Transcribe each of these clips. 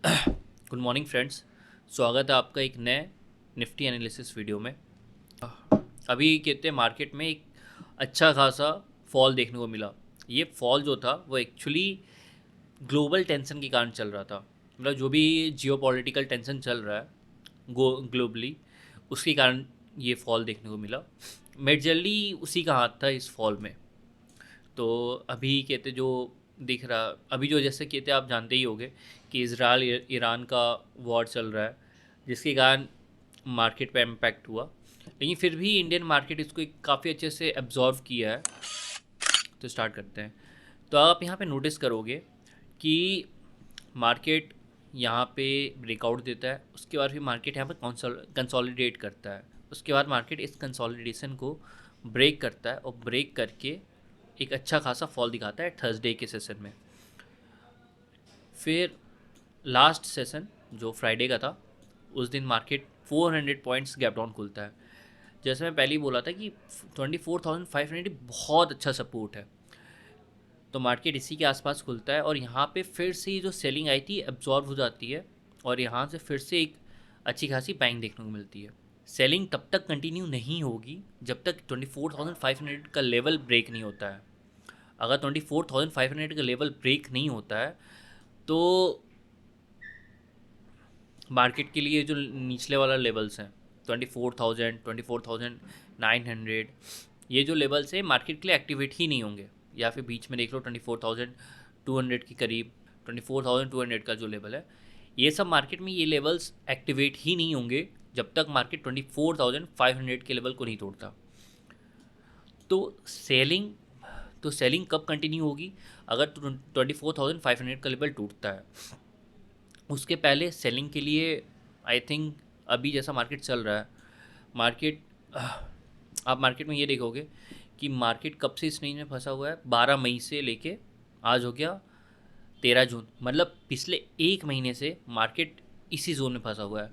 Good morning friends. स्वागत है आपका एक नए निफ्टी एनालिसिस वीडियो में। अभी कहते हैं मार्केट में एक अच्छा खासा फॉल देखने को मिला। ये फॉल जो था वो एक्चुअली ग्लोबल टेंशन के कारण चल रहा था। मतलब जो भी जियोपॉलिटिकल टेंशन चल रहा है ग्लोबली, उसके कारण ये फॉल देखने को मिला। मेजरली उसी का हाथ था इस फॉल में। तो अभी कहते जो दिख रहा, अभी जो जैसे कहते आप जानते ही होंगे कि इज़राइल ईरान का वॉर चल रहा है, जिसके कारण मार्केट पे इम्पैक्ट हुआ। लेकिन फिर भी इंडियन मार्केट इसको काफ़ी अच्छे से एब्जॉर्व किया है। तो स्टार्ट करते हैं। तो आप यहाँ पे नोटिस करोगे कि मार्केट यहाँ पे ब्रेकआउट देता है, उसके बाद फिर मार्केट यहाँ पे कंसोलिडेट करता है। उसके बाद मार्केट इस कंसोलिडेशन को ब्रेक करता है और ब्रेक करके एक अच्छा खासा फॉल दिखाता है थर्सडे के सेशन में। फिर लास्ट सेशन जो फ्राइडे का था, उस दिन मार्केट 400 पॉइंट्स गैप डाउन खुलता है। जैसे मैं पहले ही बोला था कि 24,500 बहुत अच्छा सपोर्ट है। तो मार्केट इसी के आसपास खुलता है और यहाँ पे फिर से ये जो सेलिंग आई थी एब्जॉर्व हो जाती है और यहाँ से फिर से एक अच्छी खासी बाइंग देखने को मिलती है। सेलिंग तब तक कंटिन्यू नहीं होगी जब तक 24,500 का लेवल ब्रेक नहीं होता है। अगर 24,500 का लेवल ब्रेक नहीं होता है तो मार्केट के लिए जो निचले वाला लेवल्स हैं 24,000, 24,900, ये जो लेवल्स हैं मार्केट के लिए एक्टिवेट ही नहीं होंगे। या फिर बीच में देख लो 24,200 के करीब, 24,200 का जो लेवल है, ये सब मार्केट में ये लेवल्स एक्टिवेट ही नहीं होंगे जब तक मार्केट 24,500 के लेवल को नहीं तोड़ता। तो सेलिंग तो सेलिंग कब कंटिन्यू होगी? अगर 24,500 का लेवल टूटता है। उसके पहले सेलिंग के लिए आई थिंक अभी जैसा मार्केट चल रहा है, मार्केट आप मार्केट में ये देखोगे कि मार्केट कब से इस रेंज में फंसा हुआ है। 12 मई से लेके आज हो गया 13 जून, मतलब पिछले एक महीने से मार्केट इसी जोन में फंसा हुआ है।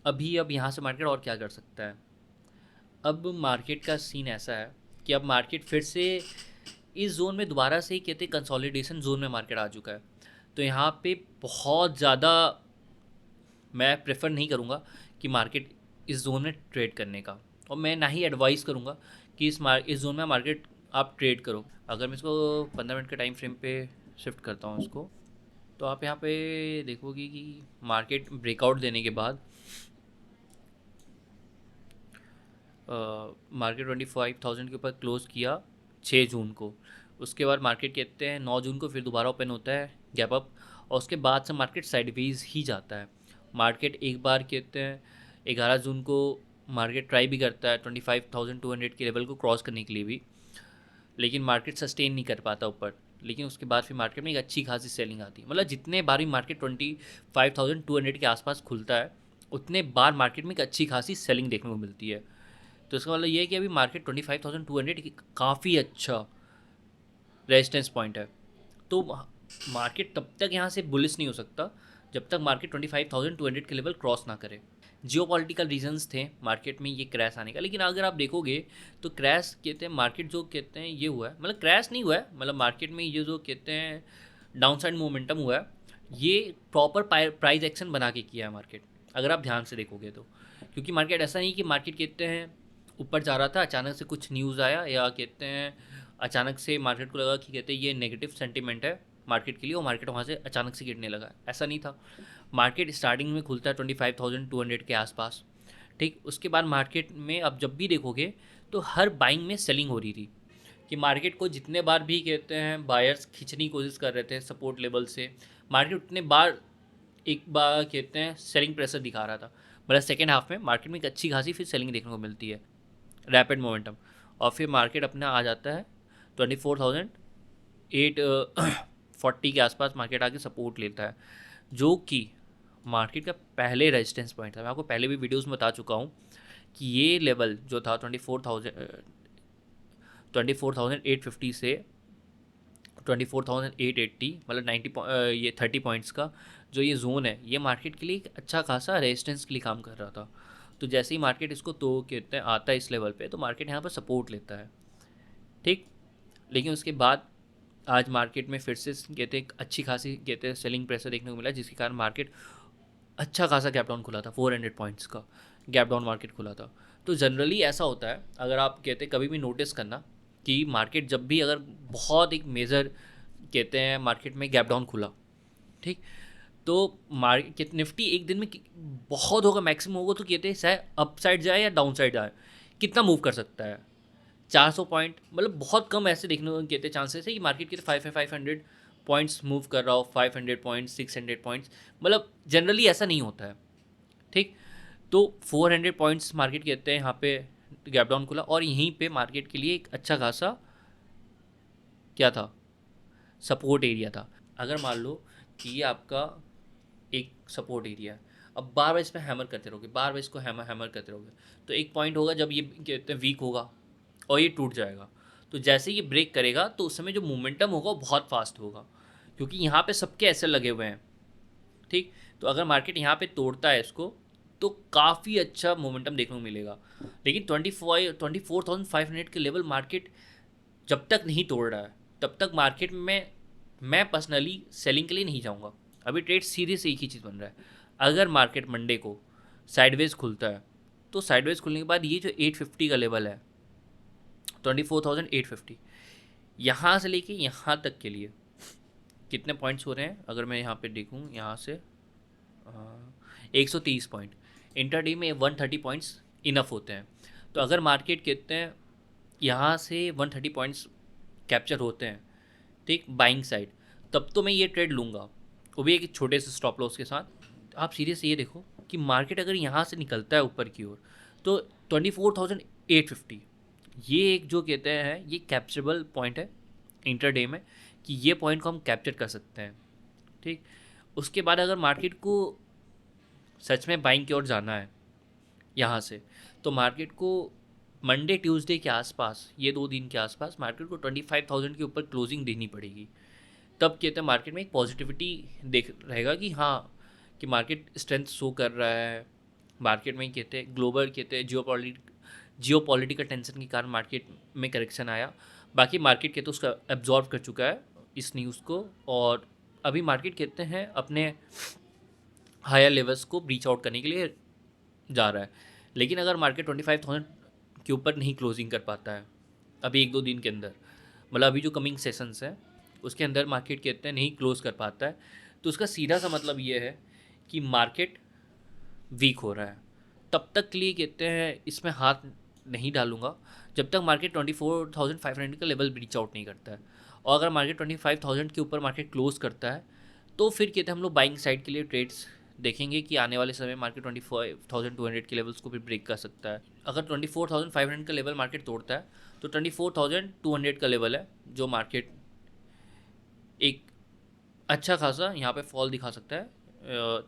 अब यहाँ से मार्केट और क्या कर सकता है? अब मार्केट का सीन ऐसा है कि अब मार्केट फिर से इस जोन में दोबारा से ही कहते हैं कंसोलिडेशन जोन में मार्केट आ चुका है। तो यहाँ पे बहुत ज़्यादा मैं प्रेफर नहीं करूँगा कि मार्केट इस जोन में ट्रेड करने का, और मैं ना ही एडवाइस करूँगा कि इस जोन में मार्केट आप ट्रेड करो। अगर मैं इसको 15 मिनट के टाइम फ्रेम पे शिफ्ट करता हूँ इसको, तो आप यहाँ पे देखोगे कि मार्केट ब्रेकआउट देने के बाद मार्केट 25,000 के ऊपर क्लोज़ किया 6 जून को। उसके बाद मार्केट कहते हैं 9 जून को फिर दोबारा ओपन होता है गैप अप, और उसके बाद से मार्केट साइडवेज ही जाता है। मार्केट एक बार कहते हैं 11 जून को मार्केट ट्राई भी करता है 25,200 के लेवल को क्रॉस करने के लिए भी, लेकिन मार्केट सस्टेन नहीं कर पाता ऊपर। लेकिन उसके बाद फिर मार्केट में एक अच्छी खासी सेलिंग आती है। मतलब जितने बार भी मार्केट 25,200 के आसपास खुलता है, उतने बार मार्केट में एक अच्छी खासी सेलिंग देखने को मिलती है। तो इसका मतलब ये है कि अभी मार्केट 25,200 काफ़ी अच्छा रेजिस्टेंस पॉइंट है। तो मार्केट तब तक यहाँ से बुलिश नहीं हो सकता जब तक मार्केट 25,200 के लेवल क्रॉस ना करे। जियोपॉलिटिकल रीजंस थे मार्केट में ये क्रैश आने का, लेकिन अगर आप देखोगे तो क्रैश कहते हैं मार्केट जो कहते हैं ये हुआ है, मतलब क्रैश नहीं हुआ है, मतलब मार्केट में ये जो कहते हैं डाउनसाइड मोमेंटम हुआ है, ये प्रॉपर प्राइस एक्शन बना के किया है मार्केट, अगर आप ध्यान से देखोगे तो। क्योंकि मार्केट ऐसा नहीं कि मार्केट कहते हैं ऊपर जा रहा था, अचानक से कुछ न्यूज़ आया, या कहते हैं अचानक से मार्केट को लगा कि कहते हैं ये नेगेटिव सेंटीमेंट है मार्केट के लिए, और मार्केट वहाँ से अचानक से गिरने लगा। ऐसा नहीं था। मार्केट स्टार्टिंग में खुलता है 25,200 के आसपास, ठीक। उसके बाद मार्केट में अब जब भी देखोगे तो हर बाइंग में सेलिंग हो रही थी, कि मार्केट को जितने बार भी कहते हैं बायर्स खींचने की कोशिश कर रहे थे सपोर्ट लेवल से, मार्केट उतने बार एक बार कहते हैं सेलिंग प्रेशर दिखा रहा था। मतलब सेकेंड हाफ में मार्केट में एक अच्छी खासी फिर सेलिंग देखने को मिलती है, रैपिड मोमेंटम, और फिर मार्केट अपना आ जाता है 24,840 के आसपास मार्केट आके सपोर्ट लेता है, जो कि मार्केट का पहले रेजिस्टेंस पॉइंट था। मैं आपको पहले भी वीडियोस में बता चुका हूँ कि ये लेवल जो था 24,850 से 24,880, मतलब 90 ये 30 पॉइंट्स का जो ये जोन है, ये मार्केट के लिए एक अच्छा खासा रेजिस्टेंस के लिए काम कर रहा था। तो जैसे ही मार्केट इसको तो कहते हैं आता है इस लेवल पे, तो मार्केट यहाँ पर सपोर्ट लेता है, ठीक। लेकिन उसके बाद आज मार्केट में फिर से कहते हैं अच्छी खासी कहते हैं सेलिंग प्रेशर देखने को मिला, जिसके कारण मार्केट अच्छा खासा गैप डाउन खुला था, 400 पॉइंट्स का गैप डाउन मार्केट खुला था। तो जनरली ऐसा होता है, अगर आप कहते हैं कभी भी नोटिस करना कि मार्केट जब भी अगर बहुत एक मेजर कहते हैं मार्केट में गैप डाउन खुला, ठीक, तो मार्केट निफ्टी एक दिन में बहुत होगा, मैक्सिमम होगा तो कहते हैं चाहे अप साइड जाए या डाउन साइड जाए, कितना मूव कर सकता है, 400 पॉइंट, मतलब बहुत कम ऐसे देखने को कहते हैं चांसेस है कि मार्केट के 500 पॉइंट्स मूव कर रहा हो, 500 पॉइंट्स, 600 पॉइंट्स, मतलब जनरली ऐसा नहीं होता है, ठीक। तो 400 पॉइंट्स मार्केट कहते हैं यहाँ पे गैप डाउन खुला, और यहीं पे मार्केट के लिए एक अच्छा खासा क्या था, सपोर्ट एरिया था। अगर मान लो कि ये आपका एक सपोर्ट एरिया है, अब बार बार इस पर हैमर करते रहोगे, बार बार इसको हैमर हैमर करते रहोगे, तो एक पॉइंट होगा जब ये कहते हैं वीक होगा और ये टूट जाएगा। तो जैसे ये ब्रेक करेगा तो उस समय जो मोमेंटम होगा वो बहुत फास्ट होगा, क्योंकि यहाँ पे सबके ऐसे लगे हुए हैं, ठीक। तो अगर मार्केट यहाँ पे तोड़ता है इसको तो काफ़ी अच्छा मोमेंटम देखने को मिलेगा। लेकिन 24,500 के लेवल मार्केट जब तक नहीं तोड़ रहा है तब तक मार्केट में मैं पर्सनली सेलिंग के लिए नहीं जाऊँगा। अभी ट्रेड सीधे से एक ही चीज़ बन रहा है, अगर मार्केट मंडे को साइडवेज खुलता है तो साइडवेज खुलने के बाद ये जो 850 का लेवल है, 24,850, यहाँ से लेके यहाँ तक के लिए कितने पॉइंट्स हो रहे हैं, अगर मैं यहाँ पे देखूँ यहाँ से 130 पॉइंट, इंटरडे में 130 पॉइंट्स इनफ होते हैं। तो अगर मार्केट कहते हैं यहाँ से 130 पॉइंट्स कैप्चर होते हैं, ठीक, बाइंग साइड, तब तो मैं ये ट्रेड लूँगा, वो भी एक छोटे से स्टॉप लॉस के साथ। आप सीरियस ये देखो कि मार्केट अगर यहाँ से निकलता है ऊपर की ओर तो 24,850, ये एक जो कहते हैं ये कैप्चरेबल पॉइंट है इंटरडे में, कि ये पॉइंट को हम कैप्चर कर सकते हैं, ठीक। उसके बाद अगर मार्केट को सच में बाइंग की ओर जाना है यहाँ से, तो मार्केट को मंडे ट्यूसडे के आसपास, ये 2 दिन के आसपास मार्केट को 25,000 के ऊपर क्लोजिंग देनी पड़ेगी। तब कहते हैं मार्केट में एक पॉजिटिविटी देख रहेगा कि हाँ, कि मार्केट स्ट्रेंथ शो कर रहा है। मार्केट में कहते हैं ग्लोबल कहते हैं जियोपॉलिटिकल टेंशन के कारण मार्केट में करेक्शन आया, बाकी मार्केट कहते हैं उसका एब्जॉर्व कर चुका है इस न्यूज़ को, और अभी मार्केट कहते हैं अपने हायर लेवल्स को ब्रीच आउट करने के लिए जा रहा है। लेकिन अगर मार्केट 25,000 के ऊपर नहीं क्लोजिंग कर पाता है अभी 1-2 दिन के अंदर, मतलब अभी जो कमिंग सेशंस है उसके अंदर मार्केट कहते हैं नहीं क्लोज कर पाता है, तो उसका सीधा सा मतलब ये है कि मार्केट वीक हो रहा है। तब तक के लिए कहते हैं इसमें हाथ नहीं डालूंगा जब तक मार्केट 24,500 का लेवल ब्रीच आउट नहीं करता है। और अगर मार्केट 25,000 के ऊपर मार्केट क्लोज करता है तो फिर कहते हैं हम लोग बाइंग साइड के लिए ट्रेड्स देखेंगे कि आने वाले समय मार्केट 25,200 के लेवल्स को भी ब्रेक कर सकता है। अगर 24,500 का लेवल मार्केट तोड़ता है तो 24,200 का लेवल है जो मार्केट एक अच्छा खासा यहाँ पे फॉल दिखा सकता है,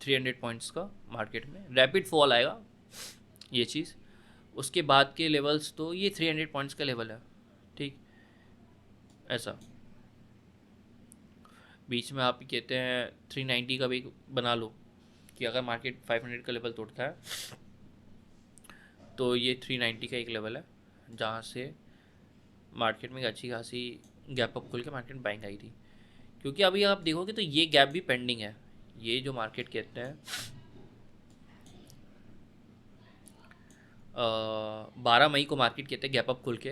300 पॉइंट्स का मार्केट में रैपिड फॉल आएगा ये चीज़। उसके बाद के लेवल्स तो ये 300 पॉइंट्स का लेवल है, ठीक। ऐसा बीच में आप कहते हैं 390 का भी बना लो कि अगर मार्केट 500 का लेवल तोड़ता है तो ये 390 का एक लेवल है जहाँ से मार्केट में अच्छी खासी गैप अप खुल के मार्केट बाइंग आई थी। क्योंकि अभी आप देखोगे तो ये गैप भी पेंडिंग है, ये जो मार्केट कहते हैं 12 मई को मार्केट कहते हैं गैप अप खुल के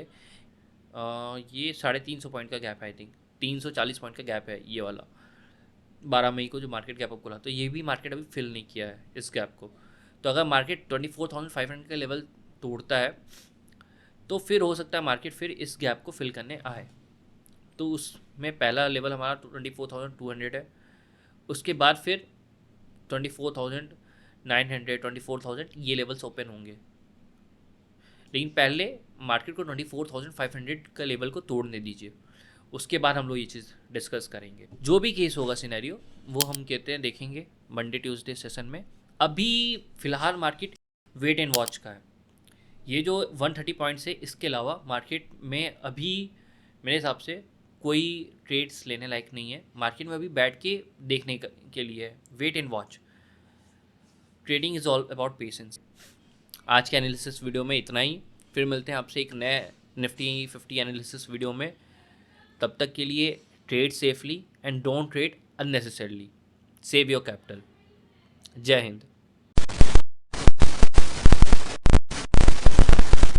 ये 350 पॉइंट का गैप है, आई थिंक 340 पॉइंट का गैप है ये वाला, 12 मई को जो मार्केट गैप अप खुला, तो ये भी मार्केट अभी फिल नहीं किया है इस गैप को। तो अगर मार्केट 24,500 का लेवल तोड़ता है तो फिर हो सकता है मार्केट फिर इस गैप को फिल करने आए। तो उसमें पहला लेवल हमारा 24,200 है, उसके बाद फिर 24,900, 24,000 ये लेवल्स ओपन होंगे। लेकिन पहले मार्केट को 24,500 का लेवल को तोड़ने दीजिए, उसके बाद हम लोग ये चीज़ डिस्कस करेंगे। जो भी केस होगा सिनेरियो वो हम कहते हैं देखेंगे मंडे ट्यूसडे सेशन में। अभी फ़िलहाल मार्केट वेट एंड वॉच का है। ये जो 130 पॉइंट्स है इसके अलावा मार्केट में अभी मेरे हिसाब से कोई ट्रेड्स लेने लायक नहीं है। मार्केट में अभी बैठ के देखने के लिए है, wait and watch. Trading is all about patience. आज के एनालिसिस वीडियो में इतना ही, फिर मिलते हैं आपसे एक नए निफ्टी 50 एनालिसिस वीडियो में। तब तक के लिए trade safely and don't trade unnecessarily. Save your capital. जय हिंद।